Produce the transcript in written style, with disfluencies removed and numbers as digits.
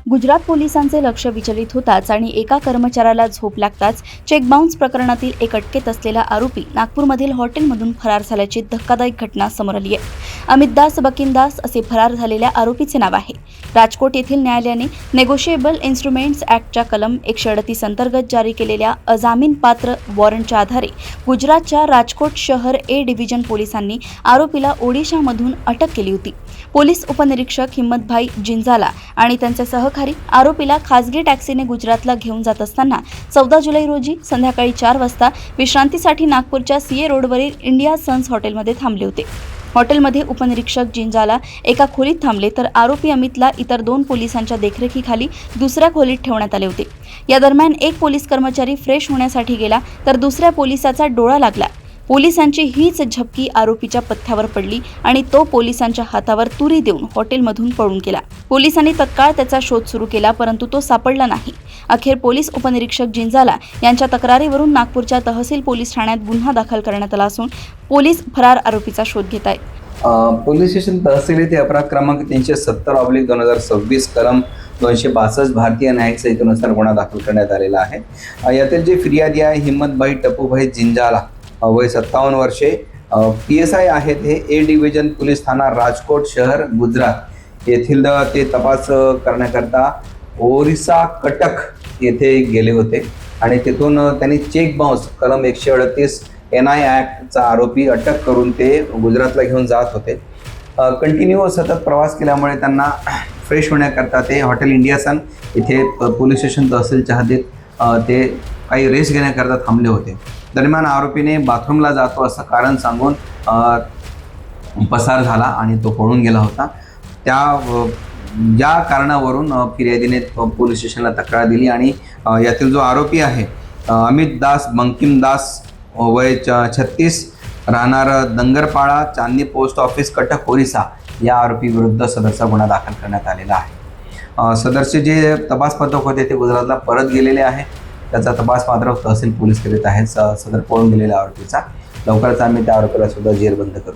गुजरात पोलिसांचे लक्ष विचलित होताच आणि एका कर्मचाऱ्याला झोप लागताच चेक बाउन्स प्रकरणातील एक अटकेत असलेला आरोपी नागपूरमधील हॉटेलमधून फरार झाल्याची धक्कादायक घटना समोर आली आहे। अमितदास बकीमदास असे फरार झालेल्या आरोपीचे नाव आहे। राजकोट येथील न्यायालयाने नेगोशिएबल इन्स्ट्रुमेंट्स ॲक्टच्या कलम 138 अंतर्गत जारी केलेल्या अजामीनपात्र वॉरंटच्या आधारे गुजरातच्या राजकोट शहर ए डिव्हिजन पोलिसांनी आरोपीला ओडिशामधून अटक केली होती। पोलीस उपनिरीक्षक हिम्मतभाई जिंजाला आणि त्यांचे सहकारी आरोपीला खासगी टॅक्सीने गुजरातला घेऊन जात असताना 14 जुलै रोजी संध्याकाळी 4 वाजता विश्रांतीसाठी नागपूरच्या सीए रोडवरील इंडिया सन्स हॉटेलमध्ये थांबले होते। हॉटेलमध्ये उपनिरीक्षक जिंजाला एका खोलीत थांबले तर आरोपी अमितला इतर 2 पोलिसांच्या देखरेखीखाली दुसऱ्या खोलीत ठेवण्यात आले होते। या दरम्यान एक पोलीस कर्मचारी फ्रेश होण्यासाठी गेला तर दुसऱ्या पोलिसाचा डोळा लागला। पोलिसांची हीच झपकी आरोपीच्या पथ्यावर पडली आणि तो पोलिसांच्या हातावर तुरी देऊन हॉटेलमधून पळून गेला। पोलिसांनी तत्काळ त्याचा शोध सुरू केला परंतु तो सापडला नाही। अखेर पोलीस उपनिरीक्षक जिंजाला यांच्या तक्रारीवरून नागपूरच्या तहसील पोलीस ठाण्यात गुन्हा दाखल करण्यात आला असून पोलीस फरार आरोपीचा शोध घेत आहेत। पोलीस स्टेशन तहसील येथे अपराध क्रमांक 370/2026 कलम 262 भारतीय न्यायिक संहितेनुसार गुन्हा दाखल करण्यात आलेला आहे। यातील जे फिर्यादी आहे हिम्मतभाई टपूभाई जिंजाला वय 57 वर्षे PSI आहेत। हे ए डिव्हिजन पोलीस ठाणा राजकोट शहर गुजरात येथील ते तपास करण्याकरता ओरिसा कटक येथे गेले होते आणि तिथून त्यांनी चेक बाउन्स कलम 138 NI ॲक्टचा आरोपी अटक करून ते गुजरातला घेऊन जात होते। कंटिन्यू सतत प्रवास केल्यामुळे त्यांना फ्रेश होण्याकरता ते हॉटेल इंडिया सन इथे पोलीस स्टेशन तहसीलच्या हद्दीत ते काही रेस्ट घेण्याकरता थांबले होते। दरम्यान आरोपीने बाथरूमला जातो असं कारण सांगून पसार झाला आणि तो पळून गेला होता। ज्या कारणावरून फिर्यादीने पोलीस स्टेशनला तक्रार दिली आणि यातील जो आरोपी आहे अमितदास बंकिमदास वय 36 राहणार दंगरपाडा चांदनी पोस्ट ऑफिस कटक ओरिसा या आरोपी विरुद्ध सदरचा गुन्हा दाखल करण्यात आलेला आहे। सदरचे जे तपास पथक होते ते गुजरातला परत गेलेले आहे। त्याचा तपास मात्र तहसील पोलीस करीत आहेत। सदर पळून गेलेल्या आरोपीचा लवकरच आम्ही त्या आरोपीला सुद्धा जेरबंद करू।